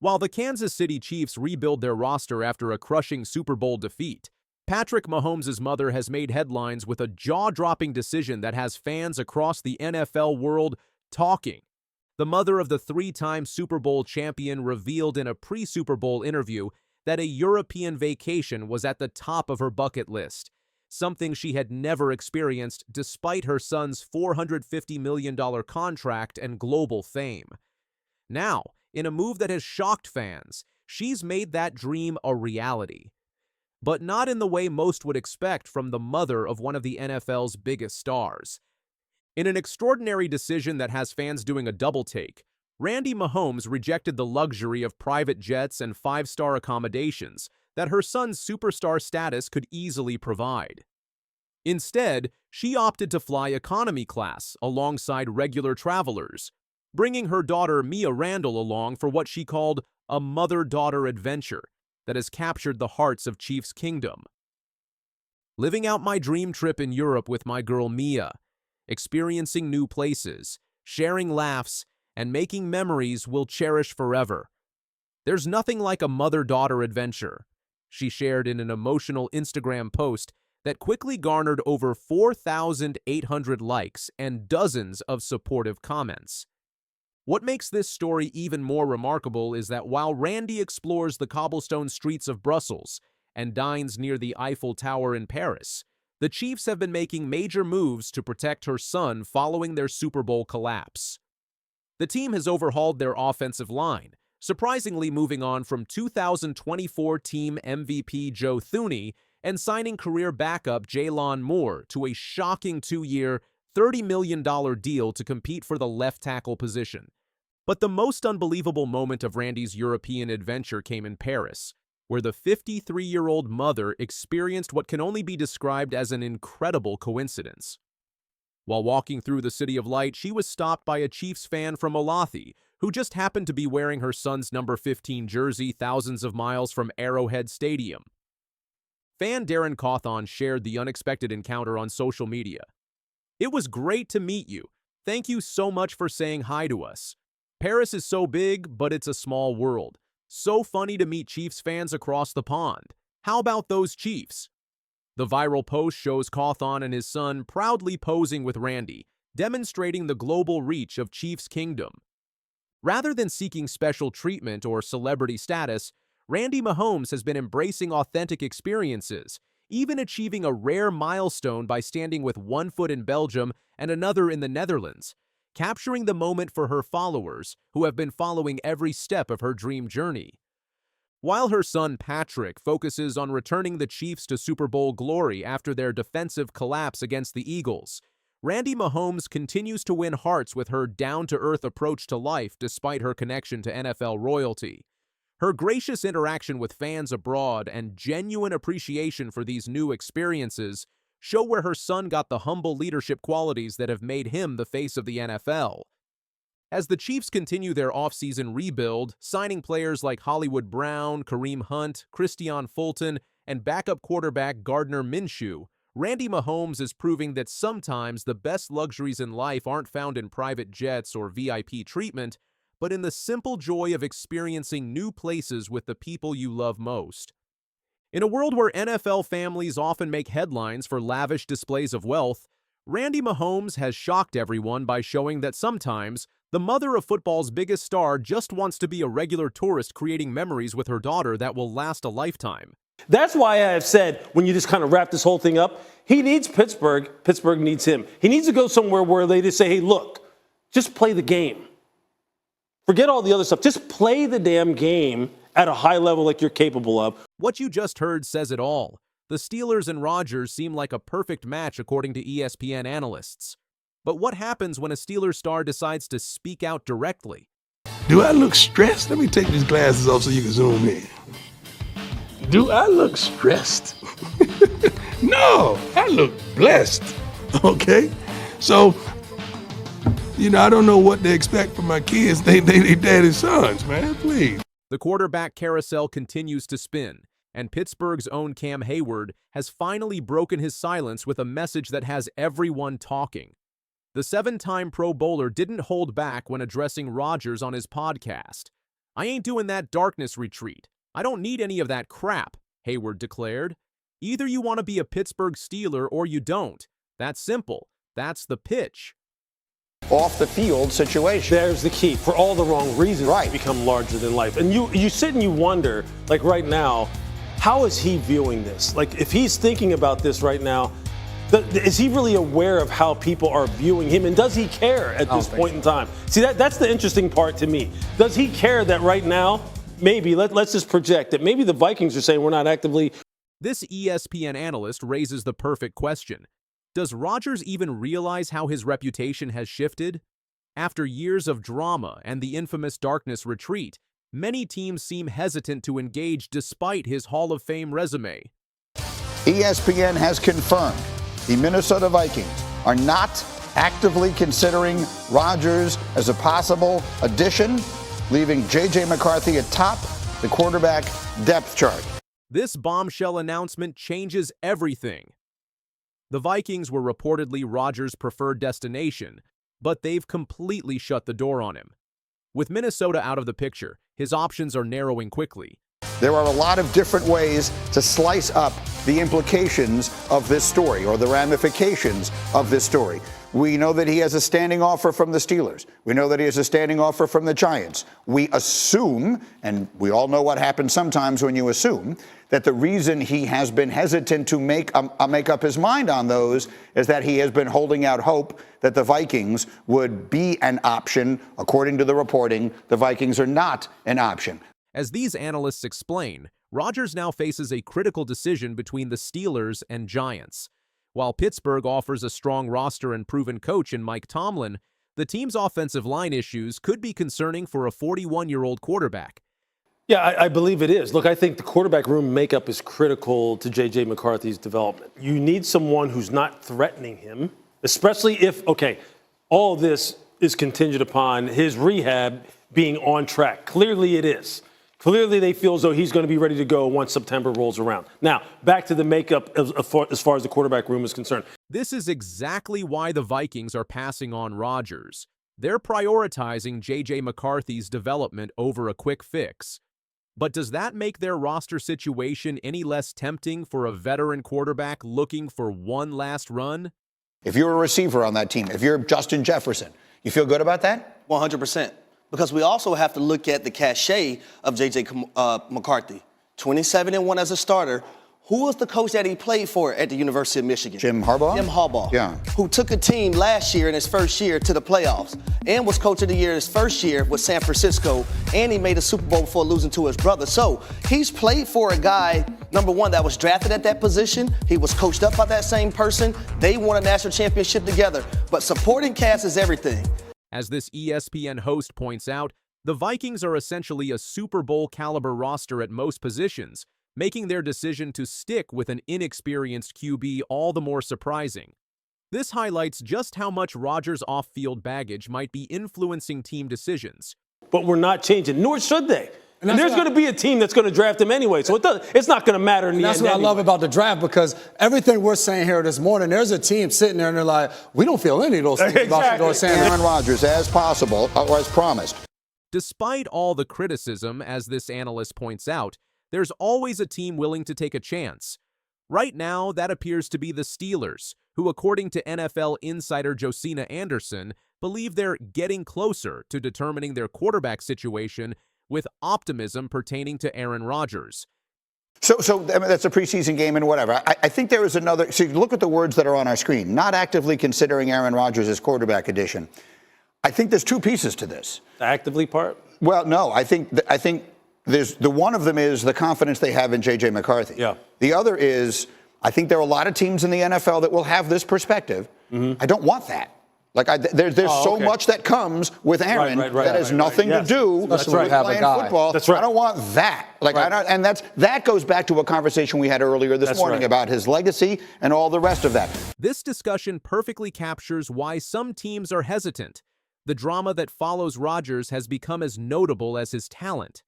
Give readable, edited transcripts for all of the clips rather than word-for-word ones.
While the Kansas City Chiefs rebuild their roster after a crushing Super Bowl defeat, Patrick Mahomes' mother has made headlines with a jaw-dropping decision that has fans across the NFL world talking. The mother of the three-time Super Bowl champion revealed in a pre-Super Bowl interview that a European vacation was at the top of her bucket list, something she had never experienced despite her son's $450 million contract and global fame. Now, in a move that has shocked fans, she's made that dream a reality. But not in the way most would expect from the mother of one of the NFL's biggest stars. In an extraordinary decision that has fans doing a double take, Randy Mahomes rejected the luxury of private jets and five-star accommodations that her son's superstar status could easily provide. Instead, she opted to fly economy class alongside regular travelers, bringing her daughter Mia Randall along for what she called a mother-daughter adventure that has captured the hearts of Chiefs Kingdom. Living out my dream trip in Europe with my girl Mia, experiencing new places, sharing laughs, and making memories we'll cherish forever. There's nothing like a mother-daughter adventure, she shared in an emotional Instagram post that quickly garnered over 4,800 likes and dozens of supportive comments. What makes this story even more remarkable is that while Randy explores the cobblestone streets of Brussels and dines near the Eiffel Tower in Paris, the Chiefs have been making major moves to protect her son following their Super Bowl collapse. The team has overhauled their offensive line, surprisingly moving on from 2024 team MVP Joe Thuney and signing career backup Jaylon Moore to a shocking 2-year, $30 million deal to compete for the left tackle position. But the most unbelievable moment of Randy's European adventure came in Paris, where the 53-year-old mother experienced what can only be described as an incredible coincidence. While walking through the City of Light, she was stopped by a Chiefs fan from Olathe, who just happened to be wearing her son's number 15 jersey thousands of miles from Arrowhead Stadium. Fan Darren Cawthon shared the unexpected encounter on social media. "It was great to meet you. Thank you so much for saying hi to us. Paris is so big, but it's a small world. So funny to meet Chiefs fans across the pond. How about those Chiefs?" The viral post shows Cawthon and his son proudly posing with Randy, demonstrating the global reach of Chiefs Kingdom. Rather than seeking special treatment or celebrity status, Randy Mahomes has been embracing authentic experiences, even achieving a rare milestone by standing with one foot in Belgium and another in the Netherlands, capturing the moment for her followers who have been following every step of her dream journey. While her son Patrick focuses on returning the Chiefs to Super Bowl glory after their defensive collapse against the Eagles, Randy Mahomes continues to win hearts with her down-to-earth approach to life despite her connection to NFL royalty. Her gracious interaction with fans abroad and genuine appreciation for these new experiences show where her son got the humble leadership qualities that have made him the face of the NFL. As the Chiefs continue their offseason rebuild, signing players like Hollywood Brown, Kareem Hunt, Christian Fulton, and backup quarterback Gardner Minshew, Randy Mahomes is proving that sometimes the best luxuries in life aren't found in private jets or VIP treatment, but in the simple joy of experiencing new places with the people you love most. In a world where NFL families often make headlines for lavish displays of wealth, Randy Mahomes has shocked everyone by showing that sometimes the mother of football's biggest star just wants to be a regular tourist creating memories with her daughter that will last a lifetime. That's why I have said, when you just kind of wrap this whole thing up, he needs Pittsburgh, Pittsburgh needs him. He needs to go somewhere where they just say, hey, look, just play the game. Forget all the other stuff. Just play the damn game at a high level like you're capable of. What you just heard says it all. The Steelers and Rodgers seem like a perfect match according to ESPN analysts. But what happens when a Steelers star decides to speak out directly? Do I look stressed? Let me take these glasses off so you can zoom in. Do I look stressed? No, I look blessed. Okay? So, I don't know what they expect from my kids. They daddy's sons, man, please. The quarterback carousel continues to spin, and Pittsburgh's own Cam Hayward has finally broken his silence with a message that has everyone talking. The 7-time Pro Bowler didn't hold back when addressing Rodgers on his podcast. "I ain't doing that darkness retreat. I don't need any of that crap," Hayward declared. "Either you want to be a Pittsburgh Steeler or you don't. That's simple. That's the pitch." Off the field situation. There's the key. For all the wrong reasons, Right. It's become larger than life. And you sit and you wonder, like right now, how is he viewing this? Like if he's thinking about this right now, is he really aware of how people are viewing him? And does he care at this point in time? See, that's the interesting part to me. Does he care that right now, maybe, let's just project that maybe the Vikings are saying we're not actively. This ESPN analyst raises the perfect question. Does Rodgers even realize how his reputation has shifted? After years of drama and the infamous darkness retreat, many teams seem hesitant to engage despite his Hall of Fame resume. ESPN has confirmed the Minnesota Vikings are not actively considering Rodgers as a possible addition, leaving J.J. McCarthy atop the quarterback depth chart. This bombshell announcement changes everything. The Vikings were reportedly Rodgers' preferred destination, but they've completely shut the door on him. With Minnesota out of the picture, his options are narrowing quickly. There are a lot of different ways to slice up the implications of this story or the ramifications of this story. We know that he has a standing offer from the Steelers. We know that he has a standing offer from the Giants. We assume, and we all know what happens sometimes when you assume, that the reason he has been hesitant to make up his mind on those is that he has been holding out hope that the Vikings would be an option. According to the reporting, the Vikings are not an option. As these analysts explain, Rodgers now faces a critical decision between the Steelers and Giants. While Pittsburgh offers a strong roster and proven coach in Mike Tomlin, the team's offensive line issues could be concerning for a 41-year-old quarterback. Yeah, I believe it is. Look, I think the quarterback room makeup is critical to J.J. McCarthy's development. You need someone who's not threatening him, especially if, all this is contingent upon his rehab being on track. Clearly it is. Clearly they feel as though he's going to be ready to go once September rolls around. Now, back to the makeup as far as the quarterback room is concerned. This is exactly why the Vikings are passing on Rodgers. They're prioritizing J.J. McCarthy's development over a quick fix. But does that make their roster situation any less tempting for a veteran quarterback looking for one last run? If you're a receiver on that team, if you're Justin Jefferson, you feel good about that? 100%. Because we also have to look at the cachet of J.J. McCarthy. 27-1 as a starter. Who was the coach that he played for at the University of Michigan? Jim Harbaugh? Jim Harbaugh. Yeah. Who took a team last year in his first year to the playoffs and was coach of the year his first year with San Francisco, and he made a Super Bowl before losing to his brother. So he's played for a guy, number one, that was drafted at that position. He was coached up by that same person. They won a national championship together. But supporting cast is everything. As this ESPN host points out, the Vikings are essentially a Super Bowl caliber roster at most positions, making their decision to stick with an inexperienced QB all the more surprising. This highlights just how much Rodgers' off-field baggage might be influencing team decisions. But we're not changing, nor should they. And there's going to be a team that's going to draft him anyway, so it's not going to matter in the end. That's what I love about the draft, because everything we're saying here this morning, there's a team sitting there and they're like, we don't feel any of those things about Shador Sanders. Aaron Rodgers, as possible, or as promised. Despite all the criticism, as this analyst points out, there's always a team willing to take a chance. Right now, that appears to be the Steelers, who, according to NFL insider Josina Anderson, believe they're getting closer to determining their quarterback situation with optimism pertaining to Aaron Rodgers. So I mean, that's a preseason game and whatever. I think there is another. So look at the words that are on our screen. Not actively considering Aaron Rodgers as quarterback addition. I think there's two pieces to this. The actively part? Well, no. I think there's the one of them is the confidence they have in J.J. McCarthy. Yeah. The other is I think there are a lot of teams in the NFL that will have this perspective. I don't want that. Like there's so much that comes with Aaron that has nothing to do with playing football. That's right. I don't want that. Like and that goes back to a conversation we had earlier this morning about his legacy and all the rest of that. This discussion perfectly captures why some teams are hesitant. The drama that follows Rodgers has become as notable as his talent.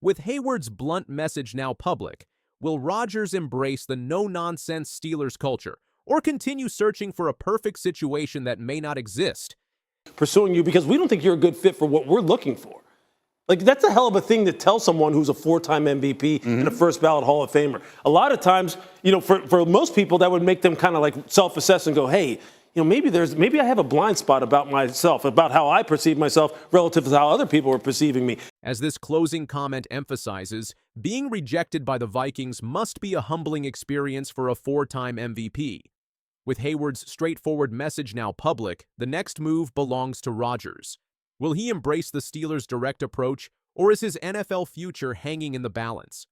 With Hayward's blunt message now public, will Rodgers embrace the no-nonsense Steelers culture, or continue searching for a perfect situation that may not exist? Pursuing you because we don't think you're a good fit for what we're looking for. Like, that's a hell of a thing to tell someone who's a 4-time MVP and a first ballot Hall of Famer. A lot of times, for most people, that would make them kind of like self-assess and go, hey, maybe I have a blind spot about myself, about how I perceive myself relative to how other people are perceiving me. As this closing comment emphasizes, being rejected by the Vikings must be a humbling experience for a 4-time MVP. With Hayward's straightforward message now public, the next move belongs to Rodgers. Will he embrace the Steelers' direct approach, or is his NFL future hanging in the balance?